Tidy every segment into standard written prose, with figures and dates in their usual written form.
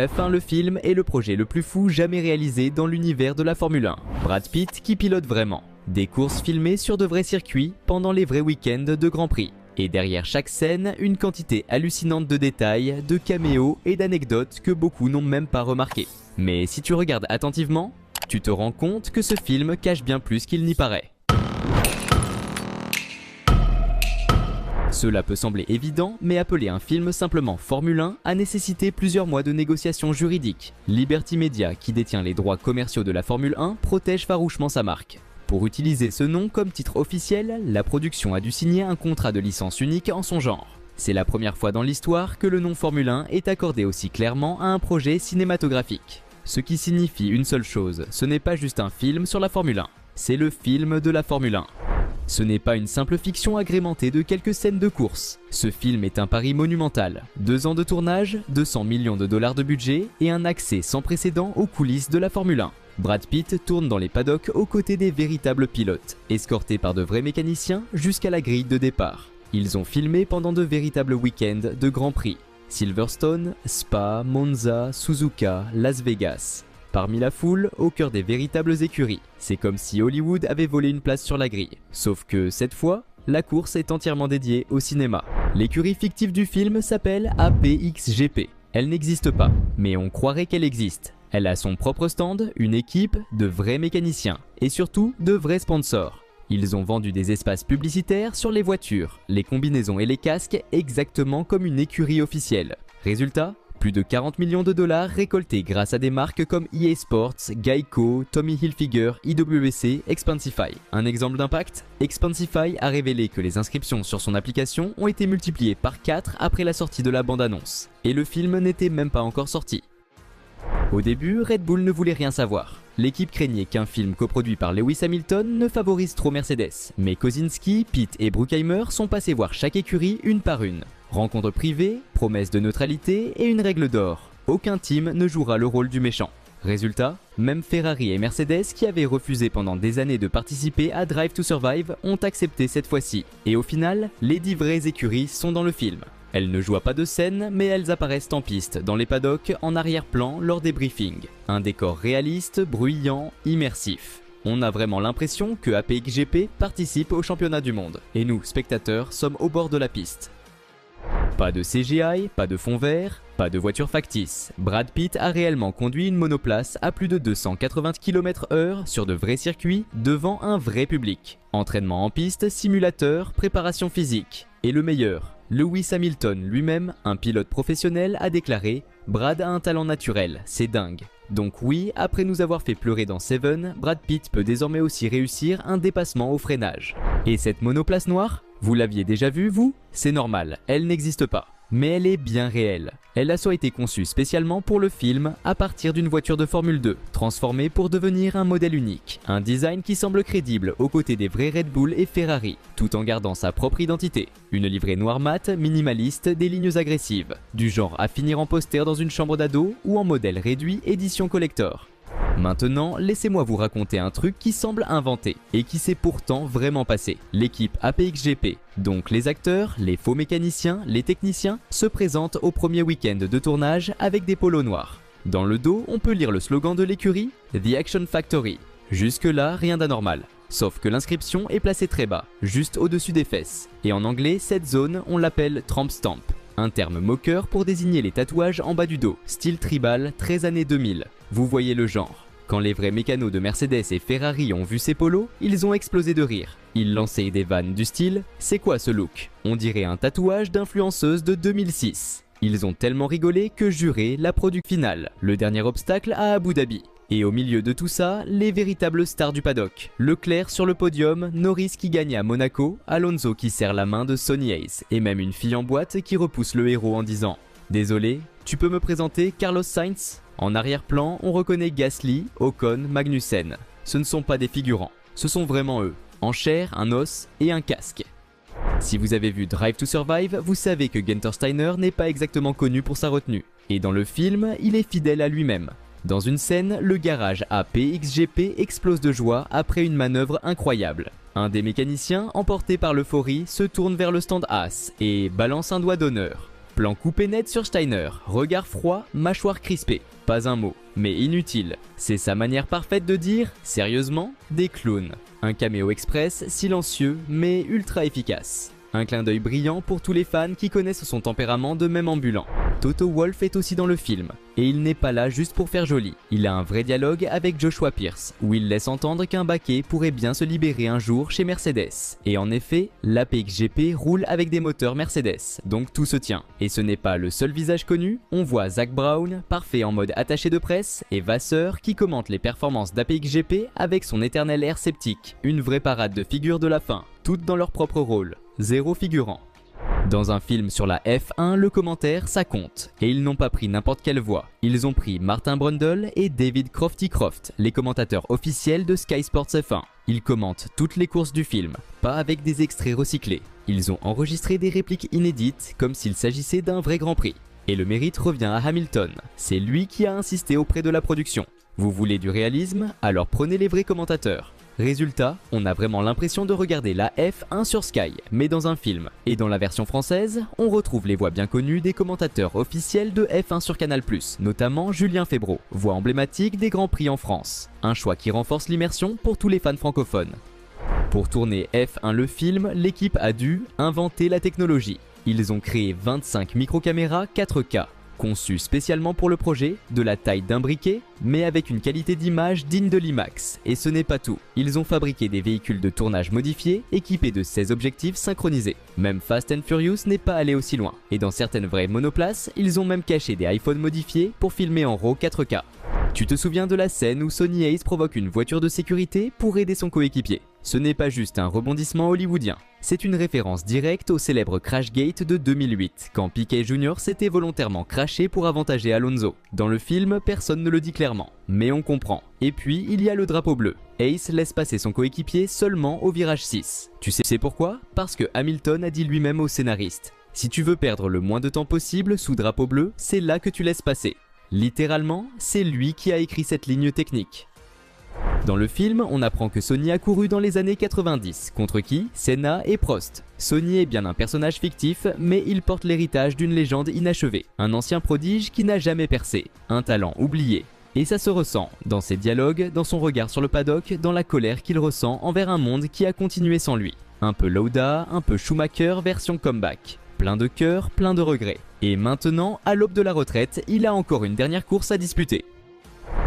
F1 le film est le projet le plus fou jamais réalisé dans l'univers de la Formule 1. Brad Pitt qui pilote vraiment. Des courses filmées sur de vrais circuits pendant les vrais week-ends de Grand Prix. Et derrière chaque scène, une quantité hallucinante de détails, de caméos et d'anecdotes que beaucoup n'ont même pas remarqué. Mais si tu regardes attentivement, tu te rends compte que ce film cache bien plus qu'il n'y paraît. Cela peut sembler évident, mais appeler un film simplement Formule 1 a nécessité plusieurs mois de négociations juridiques. Liberty Media, qui détient les droits commerciaux de la Formule 1, protège farouchement sa marque. Pour utiliser ce nom comme titre officiel, la production a dû signer un contrat de licence unique en son genre. C'est la première fois dans l'histoire que le nom Formule 1 est accordé aussi clairement à un projet cinématographique. Ce qui signifie une seule chose, ce n'est pas juste un film sur la Formule 1, c'est le film de la Formule 1. Ce n'est pas une simple fiction agrémentée de quelques scènes de course. Ce film est un pari monumental. 2 ans de tournage, 200 millions de dollars de budget et un accès sans précédent aux coulisses de la Formule 1. Brad Pitt tourne dans les paddocks aux côtés des véritables pilotes, escortés par de vrais mécaniciens jusqu'à la grille de départ. Ils ont filmé pendant de véritables week-ends de Grand Prix. Silverstone, Spa, Monza, Suzuka, Las Vegas. Parmi la foule, au cœur des véritables écuries. C'est comme si Hollywood avait volé une place sur la grille. Sauf que cette fois, la course est entièrement dédiée au cinéma. L'écurie fictive du film s'appelle APXGP. Elle n'existe pas, mais on croirait qu'elle existe. Elle a son propre stand, une équipe, de vrais mécaniciens et surtout de vrais sponsors. Ils ont vendu des espaces publicitaires sur les voitures, les combinaisons et les casques exactement comme une écurie officielle. Résultat ? Plus de 40 millions de dollars récoltés grâce à des marques comme EA Sports, Geico, Tommy Hilfiger, IWC, Expensify. Un exemple d'impact ? Expensify a révélé que les inscriptions sur son application ont été multipliées par 4 après la sortie de la bande-annonce. Et le film n'était même pas encore sorti. Au début, Red Bull ne voulait rien savoir. L'équipe craignait qu'un film coproduit par Lewis Hamilton ne favorise trop Mercedes. Mais Kosinski, Pitt et Bruckheimer sont passés voir chaque écurie une par une. Rencontre privée, promesse de neutralité et une règle d'or. Aucun team ne jouera le rôle du méchant. Résultat, même Ferrari et Mercedes qui avaient refusé pendant des années de participer à Drive to Survive ont accepté cette fois-ci. Et au final, les 10 vraies écuries sont dans le film. Elles ne jouent pas de scène, mais elles apparaissent en piste, dans les paddocks, en arrière-plan lors des briefings. Un décor réaliste, bruyant, immersif. On a vraiment l'impression que APXGP participe au championnat du monde. Et nous, spectateurs, sommes au bord de la piste. Pas de CGI, pas de fond vert, pas de voiture factice. Brad Pitt a réellement conduit une monoplace à plus de 280 km/h sur de vrais circuits devant un vrai public. Entraînement en piste, simulateur, préparation physique. Et le meilleur, Lewis Hamilton lui-même, un pilote professionnel, a déclaré « Brad a un talent naturel, c'est dingue ». Donc oui, après nous avoir fait pleurer dans Seven, Brad Pitt peut désormais aussi réussir un dépassement au freinage. Et cette monoplace noire ? Vous l'aviez déjà vue, vous ? C'est normal, elle n'existe pas. Mais elle est bien réelle. Elle a soit été conçue spécialement pour le film à partir d'une voiture de Formule 2, transformée pour devenir un modèle unique. Un design qui semble crédible aux côtés des vrais Red Bull et Ferrari, tout en gardant sa propre identité. Une livrée noire mat, minimaliste, des lignes agressives, du genre à finir en poster dans une chambre d'ado ou en modèle réduit édition collector. Maintenant, laissez-moi vous raconter un truc qui semble inventé et qui s'est pourtant vraiment passé. L'équipe APXGP, donc les acteurs, les faux mécaniciens, les techniciens, se présentent au premier week-end de tournage avec des polos noirs. Dans le dos, on peut lire le slogan de l'écurie « The Action Factory ». Jusque-là, rien d'anormal. Sauf que l'inscription est placée très bas, juste au-dessus des fesses. Et en anglais, cette zone, on l'appelle « Tramp Stamp ». Un terme moqueur pour désigner les tatouages en bas du dos, style tribal, 13 années 2000. Vous voyez le genre. Quand les vrais mécanos de Mercedes et Ferrari ont vu ces polos, ils ont explosé de rire. Ils lançaient des vannes du style « C'est quoi ce look ? On dirait un tatouage d'influenceuse de 2006 ». Ils ont tellement rigolé que juré la product finale, le dernier obstacle à Abu Dhabi. Et au milieu de tout ça, les véritables stars du paddock. Leclerc sur le podium, Norris qui gagne à Monaco, Alonso qui serre la main de Sonny Hayes, et même une fille en boîte qui repousse le héros en disant « Désolé, tu peux me présenter Carlos Sainz ?» En arrière-plan, on reconnaît Gasly, Ocon, Magnussen. Ce ne sont pas des figurants, ce sont vraiment eux, en chair, un os et un casque. Si vous avez vu Drive to Survive, vous savez que Gunther Steiner n'est pas exactement connu pour sa retenue. Et dans le film, il est fidèle à lui-même. Dans une scène, le garage APXGP explose de joie après une manœuvre incroyable. Un des mécaniciens, emporté par l'euphorie, se tourne vers le stand As et balance un doigt d'honneur. Plan coupé net sur Steiner, regard froid, mâchoire crispée. Pas un mot, mais inutile. C'est sa manière parfaite de dire « sérieusement ?» des clowns. Un caméo express, silencieux, mais ultra efficace. Un clin d'œil brillant pour tous les fans qui connaissent son tempérament de même ambulant. Toto Wolff est aussi dans le film, et il n'est pas là juste pour faire joli. Il a un vrai dialogue avec Joshua Pierce, où il laisse entendre qu'un baquet pourrait bien se libérer un jour chez Mercedes. Et en effet, l'APXGP roule avec des moteurs Mercedes, donc tout se tient. Et ce n'est pas le seul visage connu, on voit Zac Brown, parfait en mode attaché de presse, et Vasseur qui commente les performances d'APXGP avec son éternel air sceptique. Une vraie parade de figures de la fin, toutes dans leur propre rôle. Zéro figurant. Dans un film sur la F1, le commentaire, ça compte. Et ils n'ont pas pris n'importe quelle voix. Ils ont pris Martin Brundle et David Crofty Croft, les commentateurs officiels de Sky Sports F1. Ils commentent toutes les courses du film, pas avec des extraits recyclés. Ils ont enregistré des répliques inédites, comme s'il s'agissait d'un vrai Grand Prix. Et le mérite revient à Hamilton. C'est lui qui a insisté auprès de la production. Vous voulez du réalisme? Alors prenez les vrais commentateurs. Résultat, on a vraiment l'impression de regarder la F1 sur Sky, mais dans un film. Et dans la version française, on retrouve les voix bien connues des commentateurs officiels de F1 sur Canal+, notamment Julien Febvre, voix emblématique des Grands Prix en France. Un choix qui renforce l'immersion pour tous les fans francophones. Pour tourner F1 le film, l'équipe a dû inventer la technologie. Ils ont créé 25 micro-caméras 4K. Conçu spécialement pour le projet, de la taille d'un briquet, mais avec une qualité d'image digne de l'IMAX. Et ce n'est pas tout. Ils ont fabriqué des véhicules de tournage modifiés, équipés de 16 objectifs synchronisés. Même Fast and Furious n'est pas allé aussi loin. Et dans certaines vraies monoplaces, ils ont même caché des iPhones modifiés pour filmer en RAW 4K. Tu te souviens de la scène où Sonny Hayes provoque une voiture de sécurité pour aider son coéquipier? Ce n'est pas juste un rebondissement hollywoodien, c'est une référence directe au célèbre Crashgate de 2008, quand Piquet Jr. s'était volontairement crashé pour avantager Alonso. Dans le film, personne ne le dit clairement, mais on comprend. Et puis, il y a le drapeau bleu. Hayes laisse passer son coéquipier seulement au virage 6. Tu sais pourquoi? Parce que Hamilton a dit lui-même au scénariste: si tu veux perdre le moins de temps possible sous drapeau bleu, c'est là que tu laisses passer. Littéralement, c'est lui qui a écrit cette ligne technique. Dans le film, on apprend que Sonny a couru dans les années 90. Contre qui? Senna et Prost. Sonny est bien un personnage fictif, mais il porte l'héritage d'une légende inachevée. Un ancien prodige qui n'a jamais percé. Un talent oublié. Et ça se ressent, dans ses dialogues, dans son regard sur le paddock, dans la colère qu'il ressent envers un monde qui a continué sans lui. Un peu Lauda, un peu Schumacher version comeback. Plein de cœur, plein de regrets. Et maintenant, à l'aube de la retraite, il a encore une dernière course à disputer.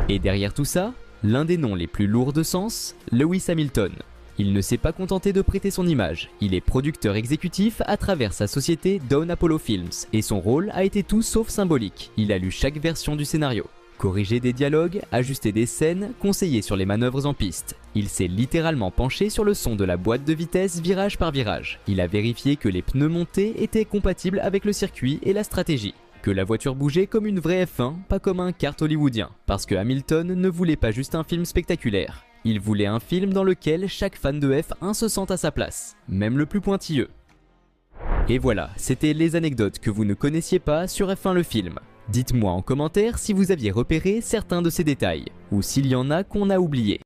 Et derrière tout ça, l'un des noms les plus lourds de sens, Lewis Hamilton. Il ne s'est pas contenté de prêter son image, il est producteur exécutif à travers sa société Dawn Apollo Films, et son rôle a été tout sauf symbolique. Il a lu chaque version du scénario. Corriger des dialogues, ajuster des scènes, conseiller sur les manœuvres en piste. Il s'est littéralement penché sur le son de la boîte de vitesse virage par virage. Il a vérifié que les pneus montés étaient compatibles avec le circuit et la stratégie. Que la voiture bougeait comme une vraie F1, pas comme un kart hollywoodien. Parce que Hamilton ne voulait pas juste un film spectaculaire. Il voulait un film dans lequel chaque fan de F1 se sent à sa place, même le plus pointilleux. Et voilà, c'était les anecdotes que vous ne connaissiez pas sur F1 le film. Dites-moi en commentaire si vous aviez repéré certains de ces détails, ou s'il y en a qu'on a oubliés.